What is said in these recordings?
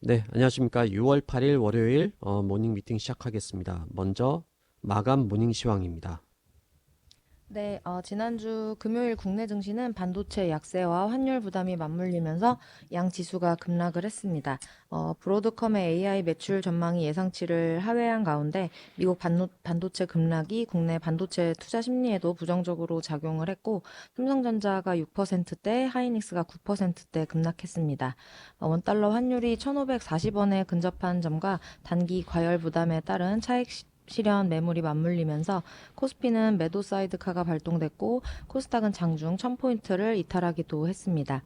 네, 안녕하십니까. 6월 8일 월요일 모닝 미팅 시작하겠습니다. 먼저 마감 모닝 시황입니다. 네, 지난주 금요일 국내 증시는 반도체 약세와 환율 부담이 맞물리면서 양 지수가 급락을 했습니다. 브로드컴의 AI 매출 전망이 예상치를 하회한 가운데 미국 반도체 급락이 국내 반도체 투자 심리에도 부정적으로 작용을 했고 삼성전자가 6%대, 하이닉스가 9%대 급락했습니다. 원달러 환율이 1,540원에 근접한 점과 단기 과열 부담에 따른 차익 실현 매물이 맞물리면서 코스피는 매도 사이드카가 발동됐고 코스닥은 장중 1000포인트를 이탈하기도 했습니다.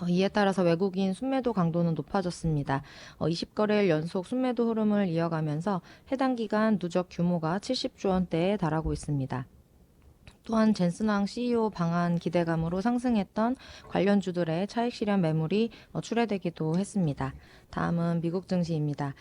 이에 따라서 외국인 순매도 강도는 높아졌습니다. 20거래일 연속 순매도 흐름을 이어가면서 해당 기간 누적 규모가 70조 원대에 달하고 있습니다. 또한 젠슨왕 CEO 방한 기대감으로 상승했던 관련주들의 차익 실현 매물이 출회되기도 했습니다. 다음은 미국 증시입니다.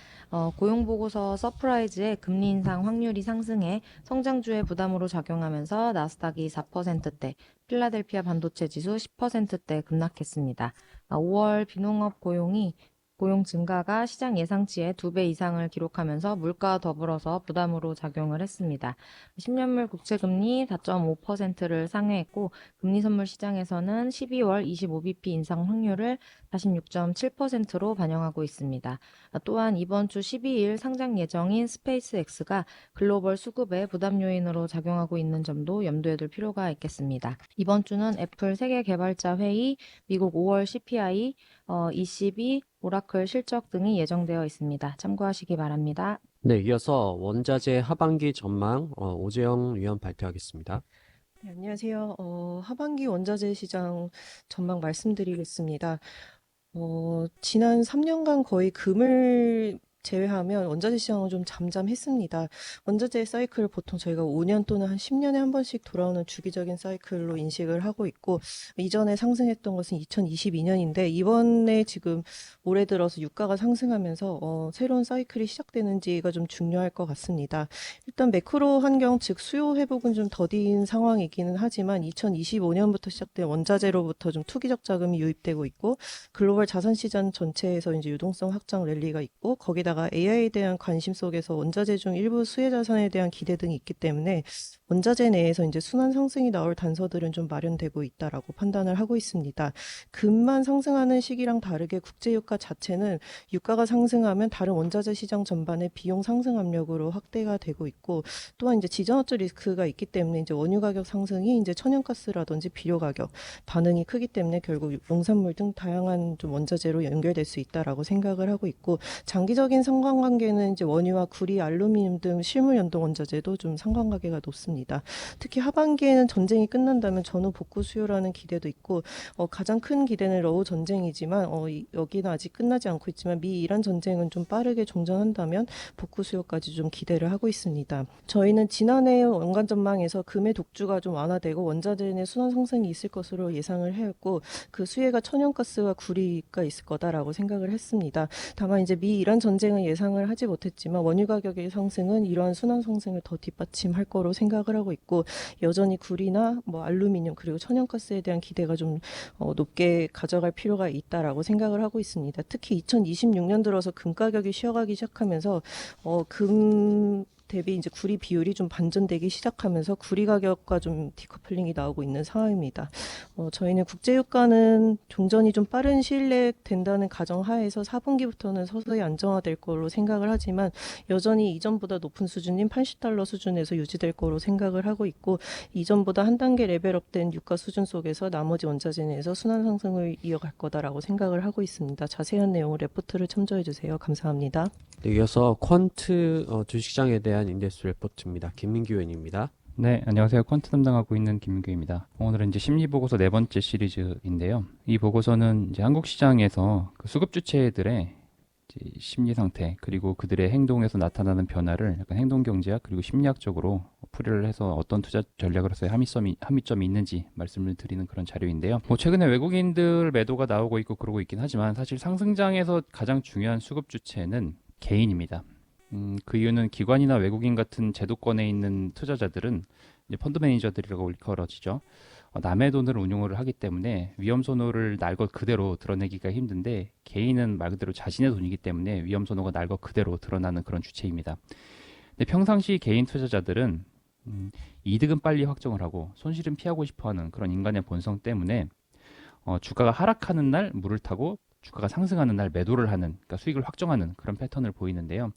고용보고서 서프라이즈의 금리 인상 확률이 상승해 성장주의 부담으로 작용하면서 나스닥이 4%대, 필라델피아 반도체 지수 10%대 급락했습니다. 5월 비농업 고용 증가가 시장 예상치의 2배 이상을 기록하면서 물가와 더불어서 부담으로 작용을 했습니다. 10년물 국채금리 4.5%를 상회했고 금리 선물 시장에서는 12월 25bp 인상 확률을 46.7%로 반영하고 있습니다. 또한 이번 주 12일 상장 예정인 스페이스X가 글로벌 수급의 부담 요인으로 작용하고 있는 점도 염두에 둘 필요가 있겠습니다. 이번 주는 애플 세계 개발자 회의, 미국 5월 CPI, ECB, 오라클 실적 등이 예정되어 있습니다. 참고하시기 바랍니다. 네, 이어서 원자재 하반기 전망 오재영 위원 발표하겠습니다. 네, 안녕하세요. 하반기 원자재 시장 전망 말씀드리겠습니다. 지난 3년간 거의 금을 제외하면 원자재 시장은 좀 잠잠했습니다. 원자재 사이클을 보통 저희가 5년 또는 한 10년에 한 번씩 돌아오는 주기적인 사이클로 인식을 하고 있고, 이전에 상승했던 것은 2022년인데, 이번에 지금 올해 들어서 유가가 상승하면서 새로운 사이클이 시작되는지가 좀 중요할 것 같습니다. 일단 매크로 환경, 즉 수요 회복은 좀 더딘 상황이기는 하지만 2025년부터 시작된 원자재로부터 좀 투기적 자금이 유입되고 있고, 글로벌 자산 시장 전체에서 이제 유동성 확장 랠리가 있고, 거기다가 AI에 대한 관심 속에서 원자재 중 일부 수혜 자산에 대한 기대 등이 있기 때문에 원자재 내에서 이제 순환 상승이 나올 단서들은 좀 마련되고 있다라고 판단을 하고 있습니다. 금만 상승하는 시기랑 다르게 국제유가 자체는 유가가 상승하면 다른 원자재 시장 전반의 비용 상승 압력으로 확대가 되고 있고, 또한 이제 지정학적 리스크가 있기 때문에 이제 원유 가격 상승이 이제 천연가스라든지 비료 가격 반응이 크기 때문에 결국 농산물 등 다양한 좀 원자재로 연결될 수 있다라고 생각을 하고 있고, 장기적인 상관관계는 이제 원유와 구리, 알루미늄 등 실물 연동 원자재도 좀 상관관계가 높습니다. 특히 하반기에는 전쟁이 끝난다면 전후 복구 수요라는 기대도 있고, 가장 큰 기대는 러우 전쟁이지만 여기는 아직 끝나지 않고 있지만 미 이란 전쟁은 좀 빠르게 종전한다면 복구 수요까지 좀 기대를 하고 있습니다. 저희는 지난해 연간 전망에서 금의 독주가 좀 완화되고 원자재 내 순환 상승이 있을 것으로 예상을 해왔고, 그 수혜가 천연가스와 구리가 있을 거다라고 생각을 했습니다. 다만 이제 미 이란 전쟁은 예상을 하지 못했지만 원유 가격의 상승은 이러한 순환 상승을 더 뒷받침할 거로 생각을 하고 있고, 여전히 구리나 뭐 알루미늄 그리고 천연가스에 대한 기대가 좀 높게 가져갈 필요가 있다라고 생각을 하고 있습니다. 특히 2026년 들어서 금 가격이 쉬어가기 시작하면서 금 대비 이제 구리 비율이 좀 반전되기 시작하면서 구리 가격과 좀 디커플링이 나오고 있는 상황입니다. 저희는 국제유가는 종전이 좀 빠른 시일 내에 된다는 가정하에서 4분기부터는 서서히 안정화될 걸로 생각을 하지만 여전히 이전보다 높은 수준인 80달러 수준에서 유지될 거로 생각을 하고 있고, 이전보다 한 단계 레벨업된 유가 수준 속에서 나머지 원자재 내에서 순환 상승을 이어갈 거다라고 생각을 하고 있습니다. 자세한 내용을 레포트를 참조해 주세요. 감사합니다. 네, 이어서 퀀트 주식시장에 대한 인덱스 레포트입니다. 김민기 의원입니다. 네, 안녕하세요. 퀀트 담당하고 있는 김민규입니다. 오늘은 이제 심리 보고서 네 번째 시리즈인데요. 이 보고서는 이제 한국 시장에서 그 수급 주체들의 이제 심리 상태 그리고 그들의 행동에서 나타나는 변화를 약간 행동 경제학 그리고 심리학적으로 풀이를 해서 어떤 투자 전략으로서의 함의점이 있는지 말씀을 드리는 그런 자료인데요. 뭐 최근에 외국인들 매도가 나오고 있고 그러고 있긴 하지만 사실 상승장에서 가장 중요한 수급 주체는 개인입니다. 그 이유는 기관이나 외국인 같은 제도권에 있는 투자자들은 이제 펀드 매니저들이라고 일컬어지죠. 남의 돈을 운용을 하기 때문에 위험 선호를 날 것 그대로 드러내기가 힘든데 개인은 말 그대로 자신의 돈이기 때문에 위험 선호가 날 것 그대로 드러나는 그런 주체입니다. 근데 평상시 개인 투자자들은 이득은 빨리 확정을 하고 손실은 피하고 싶어하는 그런 인간의 본성 때문에 주가가 하락하는 날 물을 타고 주가가 상승하는 날 매도를 하는, 그러니까 수익을 확정하는 그런 패턴을 보이는데요.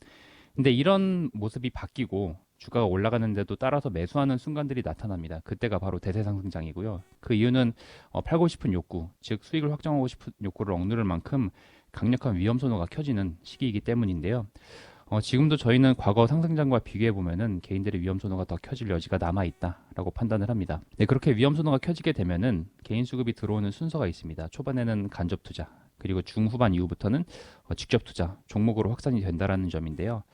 근데 이런 모습이 바뀌고 주가가 올라가는데도 따라서 매수하는 순간들이 나타납니다. 그때가 바로 대세상승장이고요. 그 이유는 팔고 싶은 욕구, 즉 수익을 확정하고 싶은 욕구를 억누를 만큼 강력한 위험 선호가 켜지는 시기이기 때문인데요. 지금도 저희는 과거 상승장과 비교해 보면은 개인들의 위험 선호가 더 켜질 여지가 남아 있다라고 판단을 합니다. 네, 그렇게 위험 선호가 켜지게 되면은 개인 수급이 들어오는 순서가 있습니다. 초반에는 간접 투자, 그리고 중후반 이후부터는 직접 투자, 종목으로 확산이 된다라는 점인데요.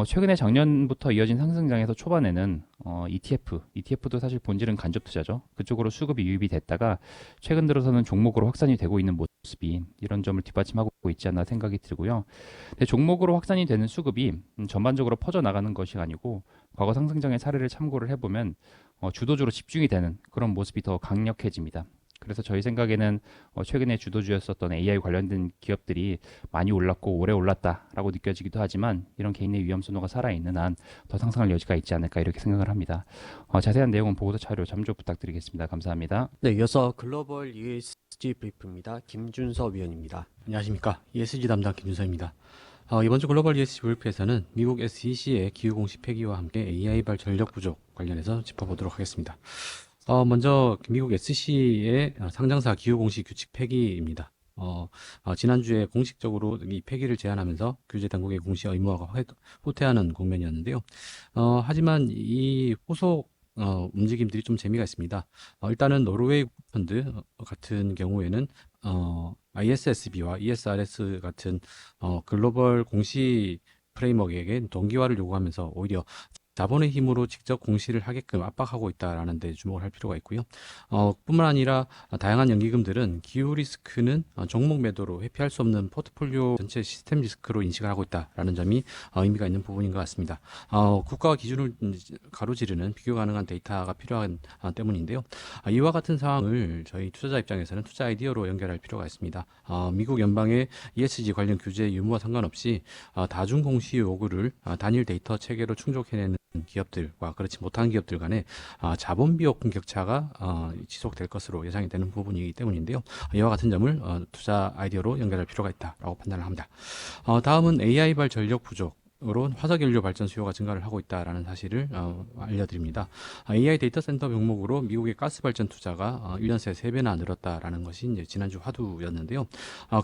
최근에 작년부터 이어진 상승장에서 초반에는 ETF도 사실 본질은 간접 투자죠. 그쪽으로 수급이 유입이 됐다가 최근 들어서는 종목으로 확산이 되고 있는 모습이 이런 점을 뒷받침하고 있지 않나 생각이 들고요. 근데 종목으로 확산이 되는 수급이 전반적으로 퍼져나가는 것이 아니고 과거 상승장의 사례를 참고를 해보면 주도주로 집중이 되는 그런 모습이 더 강력해집니다. 그래서 저희 생각에는 최근에 주도주였었던 AI 관련된 기업들이 많이 올랐고 오래 올랐다라고 느껴지기도 하지만 이런 개인의 위험 선호가 살아있는 한 더 상승할 여지가 있지 않을까 이렇게 생각을 합니다. 자세한 내용은 보고서 자료 참조 부탁드리겠습니다. 감사합니다. 네, 이어서 글로벌 ESG 브리프입니다. 김준서 위원입니다. 안녕하십니까. ESG 담당 김준서입니다. 이번 주 글로벌 ESG 브리프에서는 미국 SEC의 기후공시 폐기와 함께 AI발 전력 부족 관련해서 짚어보도록 하겠습니다. 먼저 미국 SEC의 상장사 기후공시 규칙 폐기입니다. 지난주에 공식적으로 이 폐기를 제안하면서 규제 당국의 공시 의무화가 후퇴하는 국면이었는데요. 하지만 이 후속 움직임들이 좀 재미가 있습니다. 일단은 노르웨이 펀드 같은 경우에는 ISSB와 ESRS 같은 글로벌 공시 프레임워크에게 동기화를 요구하면서 오히려 자본의 힘으로 직접 공시를 하게끔 압박하고 있다라는 데 주목을 할 필요가 있고요. 뿐만 아니라 다양한 연기금들은 기후 리스크는 종목 매도로 회피할 수 없는 포트폴리오 전체 시스템 리스크로 인식을 하고 있다라는 점이 의미가 있는 부분인 것 같습니다. 국가와 기준을 가로지르는 비교 가능한 데이터가 필요한 때문인데요. 이와 같은 상황을 저희 투자자 입장에서는 투자 아이디어로 연결할 필요가 있습니다. 미국 연방의 ESG 관련 규제 유무와 상관없이 다중 공시 요구를 단일 데이터 체계로 충족해내는 기업들과 그렇지 못한 기업들 간의 자본 비용 격차가 지속될 것으로 예상이 되는 부분이기 때문인데요. 이와 같은 점을 투자 아이디어로 연결할 필요가 있다라고 판단을 합니다. 다음은 AI발 전력 부족. 으로 화석연료 발전 수요가 증가를 하고 있다라는 사실을 알려드립니다. AI 데이터 센터 명목으로 미국의 가스 발전 투자가 1년 새 3배나 늘었다라는 것이 이제 지난주 화두였는데요.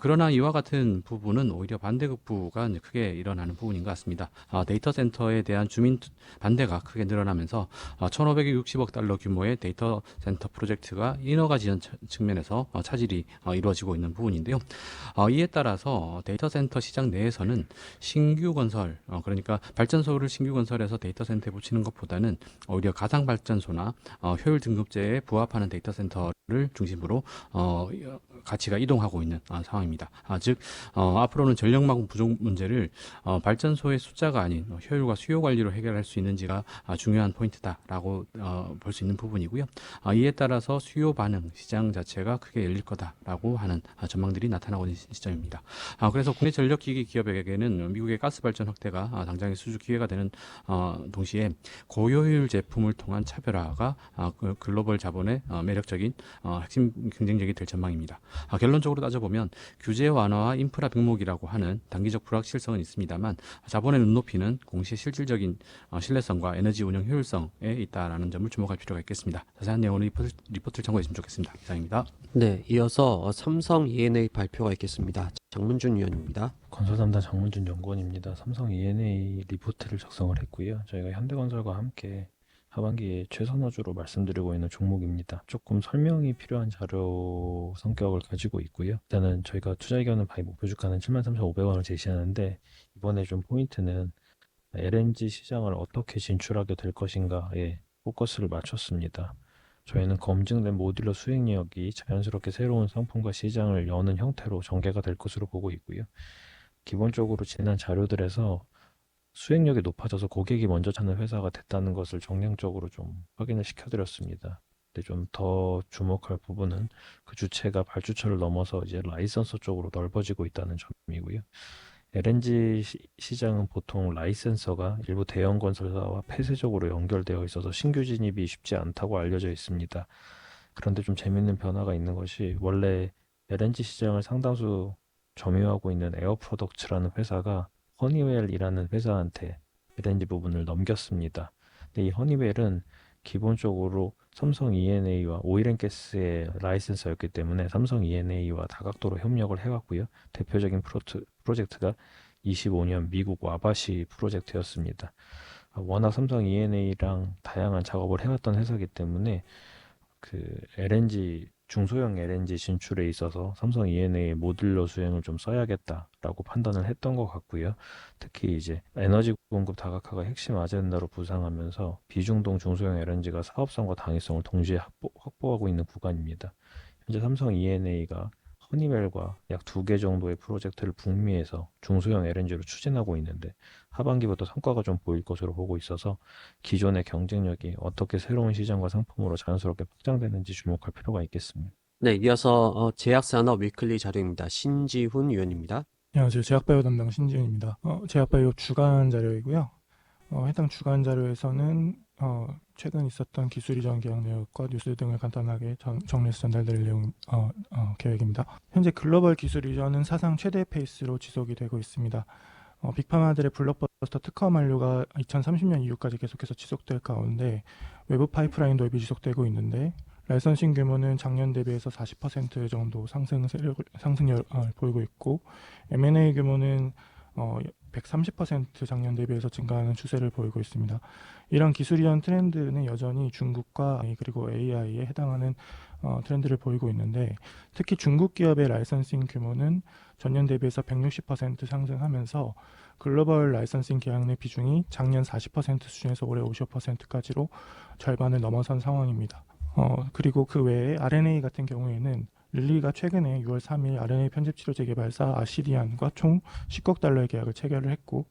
그러나 이와 같은 부분은 오히려 반대급부가 이제 크게 일어나는 부분인 것 같습니다. 데이터 센터에 대한 주민 반대가 크게 늘어나면서 1,560억 달러 규모의 데이터 센터 프로젝트가 인허가 지연 측면에서 차질이 이루어지고 있는 부분인데요. 이에 따라서 데이터 센터 시장 내에서는 신규 건설 그러니까 발전소를 신규 건설해서 데이터 센터에 붙이는 것보다는 오히려 가상 발전소나 효율 등급제에 부합하는 데이터 센터를 중심으로 가치가 이동하고 있는 상황입니다. 즉 앞으로는 전력망 부족 문제를 발전소의 숫자가 아닌 효율과 수요 관리로 해결할 수 있는지가 중요한 포인트다라고 볼 수 있는 부분이고요. 이에 따라서 수요 반응 시장 자체가 크게 열릴 거다라고 하는 전망들이 나타나고 있는 시점입니다. 그래서 국내 전력기기 기업에게는 미국의 가스 발전 확대가 당장의 수주 기회가 되는 동시에 고효율 제품을 통한 차별화가 글로벌 자본의 매력적인 핵심 경쟁력이 될 전망입니다. 결론적으로 따져보면 규제 완화와 인프라 병목이라고 하는 단기적 불확실성은 있습니다만 자본의 눈높이는 공시의 실질적인 신뢰성과 에너지 운영 효율성에 있다라는 점을 주목할 필요가 있겠습니다. 자세한 내용은 리포트를 참고했으면 좋겠습니다. 이상입니다. 네, 이어서 삼성 E&A 발표가 있겠습니다. 장문준 위원입니다. 건설 담당 장문준 연구원입니다. 삼성 E&A 리포트를 작성을 했고요. 저희가 현대건설과 함께 하반기에 최선호주로 말씀드리고 있는 종목입니다. 조금 설명이 필요한 자료 성격을 가지고 있고요. 일단은 저희가 투자 의견은 바이 목표 주가는 73,500원을 제시하는데 이번에 좀 포인트는 LNG 시장을 어떻게 진출하게 될 것인가에 포커스를 맞췄습니다. 저희는 검증된 모듈러 수익력이 자연스럽게 새로운 상품과 시장을 여는 형태로 전개가 될 것으로 보고 있고요. 기본적으로 지난 자료들에서 수익력이 높아져서 고객이 먼저 찾는 회사가 됐다는 것을 정량적으로 좀 확인을 시켜드렸습니다. 근데 좀 더 주목할 부분은 그 주체가 발주처를 넘어서 이제 라이선서 쪽으로 넓어지고 있다는 점이고요. LNG 시장은 보통 라이센서가 일부 대형 건설사와 폐쇄적으로 연결되어 있어서 신규 진입이 쉽지 않다고 알려져 있습니다. 그런데 좀 재밌는 변화가 있는 것이 원래 LNG 시장을 상당수 점유하고 있는 에어프로덕츠라는 회사가 허니웰이라는 회사한테 LNG 부분을 넘겼습니다. 근데 이 허니웰은 기본적으로 삼성 E&A와 오일앤가스의 라이센서였기 때문에 삼성 E&A와 다각도로 협력을 해왔고요. 대표적인 프로젝트가 25년 미국 와바시 프로젝트였습니다. 워낙 삼성 E&A랑 다양한 작업을 해왔던 회사이기 때문에 그 LNG 중소형 LNG 진출에 있어서 삼성 E&A의 모듈러 수행을 좀 써야겠다라고 판단을 했던 것 같고요. 특히 이제 에너지 공급 다각화가 핵심 아젠다로 부상하면서 비중동 중소형 LNG가 사업성과 당위성을 동시에 확보하고 있는 구간입니다. 현재 삼성 E&A가 허니웰과 약 2개 정도의 프로젝트를 북미에서 중소형 LNG로 추진하고 있는데 하반기부터 성과가 좀 보일 것으로 보고 있어서 기존의 경쟁력이 어떻게 새로운 시장과 상품으로 자연스럽게 확장되는지 주목할 필요가 있겠습니다. 네, 이어서 제약산업 위클리 자료입니다. 신지훈 위원입니다. 안녕하세요. 제약바이오 담당 신지훈입니다. 제약바이오 주간 자료이고요. 해당 주간 자료에서는 최근 있었던 기술 이전 계약 내역과 뉴스 등을 간단하게 정리해서 전달드릴 계획입니다. 현재 글로벌 기술 이전은 사상 최대 페이스로 지속이 되고 있습니다. 빅파마들의 블록버스터 특허 만료가 2030년 이후까지 계속해서 지속될 가운데 외부 파이프라인 도입이 지속되고 있는데 라이선싱 규모는 작년 대비해서 40% 정도 상승력을 보이고 있고 M&A 규모는 130% 작년 대비해서 증가하는 추세를 보이고 있습니다. 이런 기술 이전 트렌드는 여전히 중국과 그리고 AI에 해당하는 트렌드를 보이고 있는데 특히 중국 기업의 라이선싱 규모는 전년 대비해서 160% 상승하면서 글로벌 라이선싱 계약 내 비중이 작년 40% 수준에서 올해 55%까지로 절반을 넘어선 상황입니다. 그리고 그 외에 RNA 같은 경우에는 릴리가 최근에 6월 3일 RNA 편집치료 재개발사 아시디안과 총 10억 달러의 계약을 체결을 했고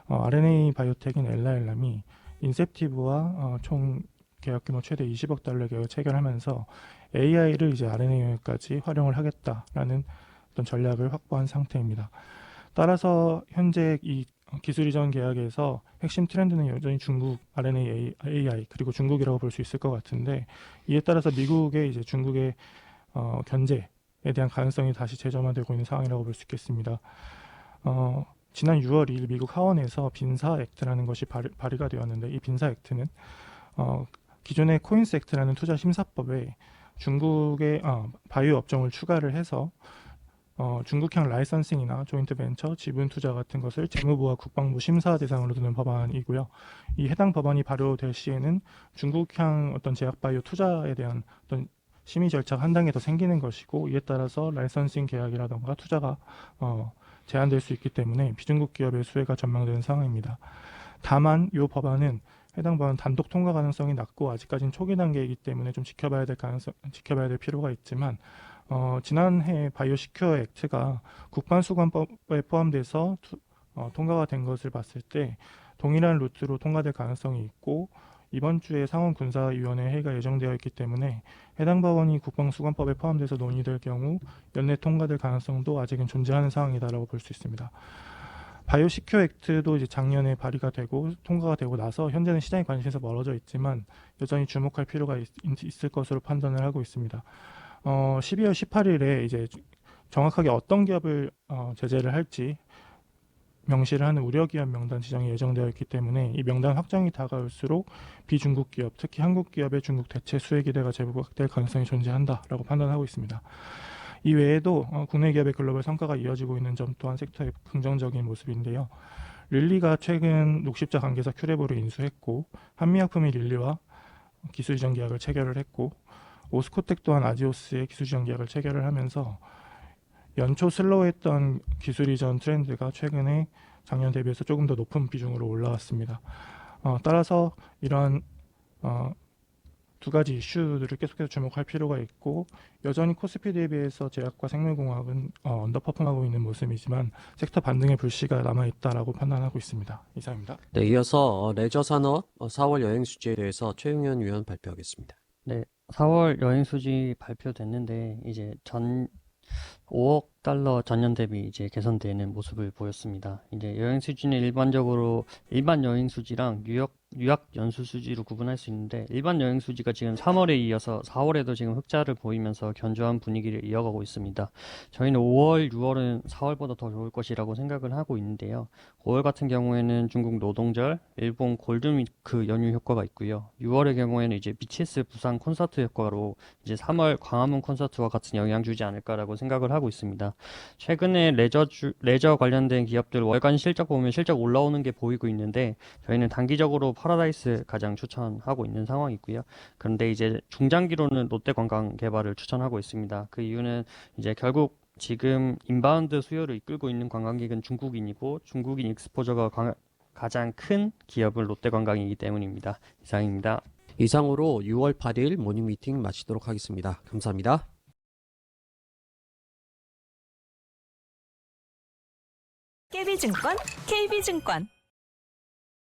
RNA 바이오텍인 엘라엘람이 인셉티브와 총 계약 규모 최대 20억 달러의 계약을 체결하면서 AI를 이제 RNA까지 활용을 하겠다라는 어떤 전략을 확보한 상태입니다. 따라서 현재 이 기술 이전 계약에서 핵심 트렌드는 여전히 중국 RNA AI 그리고 중국이라고 볼 수 있을 것 같은데 이에 따라서 미국의 이제 중국의 견제에 대한 가능성이 다시 재점화되고 있는 상황이라고 볼 수 있겠습니다. 지난 6월 2일 미국 하원에서 빈사 액트라는 것이 발의가 되었는데 이 빈사 액트는 기존의 코인스 액트라는 투자 심사법에 중국의 바이오 업종을 추가를 해서 중국형 라이선싱이나 조인트 벤처, 지분 투자 같은 것을 재무부와 국방부 심사 대상으로 두는 법안이고요. 이 해당 법안이 발효될 시에는 중국형 어떤 제약 바이오 투자에 대한 어떤 심의 절차가 한 단계 더 생기는 것이고 이에 따라서 라이선싱 계약이라던가 투자가 제한될 수 있기 때문에 비중국 기업의 수혜가 전망되는 상황입니다. 다만 이 법안은 해당 법안 단독 통과 가능성이 낮고 아직까지는 초기 단계이기 때문에 좀 지켜봐야 될 필요가 있지만 지난해 바이오 시큐어 액트가 국방수관법에 포함돼서 통과가 된 것을 봤을 때 동일한 루트로 통과될 가능성이 있고 이번 주에 상원 군사위원회 회의가 예정되어 있기 때문에 해당 법안이 국방수관법에 포함돼서 논의될 경우 연내 통과될 가능성도 아직은 존재하는 상황이다라고 볼 수 있습니다. 바이오 시큐어 액트도 이제 작년에 발의가 되고 통과가 되고 나서 현재는 시장의 관심에서 멀어져 있지만 여전히 주목할 필요가 있을 것으로 판단을 하고 있습니다. 12월 18일에 이제 정확하게 어떤 기업을 제재를 할지 명시를 하는 우려 기업 명단 지정이 예정되어 있기 때문에 이 명단 확정이 다가올수록 비중국 기업, 특히 한국 기업의 중국 대체 수혜 기대가 재부각될 가능성이 존재한다라고 판단하고 있습니다. 이 외에도 국내 기업의 글로벌 성과가 이어지고 있는 점 또한 섹터의 긍정적인 모습인데요. 릴리가 최근 녹십자 관계사 큐레보를 인수했고 한미약품이 릴리와 기술 이전 계약을 체결을 했고 오스코텍 또한 아지오스의 기술 이전 계약을 체결을 하면서 연초 슬로우했던 기술 이전 트렌드가 최근에 작년 대비해서 조금 더 높은 비중으로 올라왔습니다. 따라서 이러한 두 가지 이슈들을 계속해서 주목할 필요가 있고 여전히 코스피 대비해서 제약과 생명공학은 언더퍼폼하고 있는 모습이지만 섹터 반등의 불씨가 남아있다라고 판단하고 있습니다. 이상입니다. 네, 이어서 레저 산업 4월 여행 수지에 대해서 최용현 위원 발표하겠습니다. 네, 4월 여행 수지 발표됐는데 이제 5억 달러 전년 대비 이제 개선되는 모습을 보였습니다. 이제 여행 수지는 일반적으로 일반 여행 수지랑 유학 연수 수지로 구분할 수 있는데, 일반 여행 수지가 지금 3월에 이어서 4월에도 지금 흑자를 보이면서 견조한 분위기를 이어가고 있습니다. 저희는 5월, 6월은 4월보다 더 좋을 것이라고 생각을 하고 있는데요. 5월 같은 경우에는 중국 노동절, 일본 골든위크 연휴 효과가 있고요. 6월의 경우에는 이제 BTS 부산 콘서트 효과로 이제 3월 광화문 콘서트와 같은 영향 주지 않을까라고 생각을 하고 있습니다. 최근에 레저 관련된 기업들 월간 실적 보면 실적 올라오는 게 보이고 있는데, 저희는 단기적으로 파라다이스 가장 추천하고 있는 상황이고요. 그런데 이제 중장기로는 롯데관광 개발을 추천하고 있습니다. 그 이유는 이제 결국 지금 인바운드 수요를 이끌고 있는 관광객은 중국인이고, 중국인 익스포저가 가장 큰 기업은 롯데관광이기 때문입니다. 이상입니다. 이상으로 6월 8일 모닝 미팅 마치도록 하겠습니다. 감사합니다. 깨비증권, KB증권.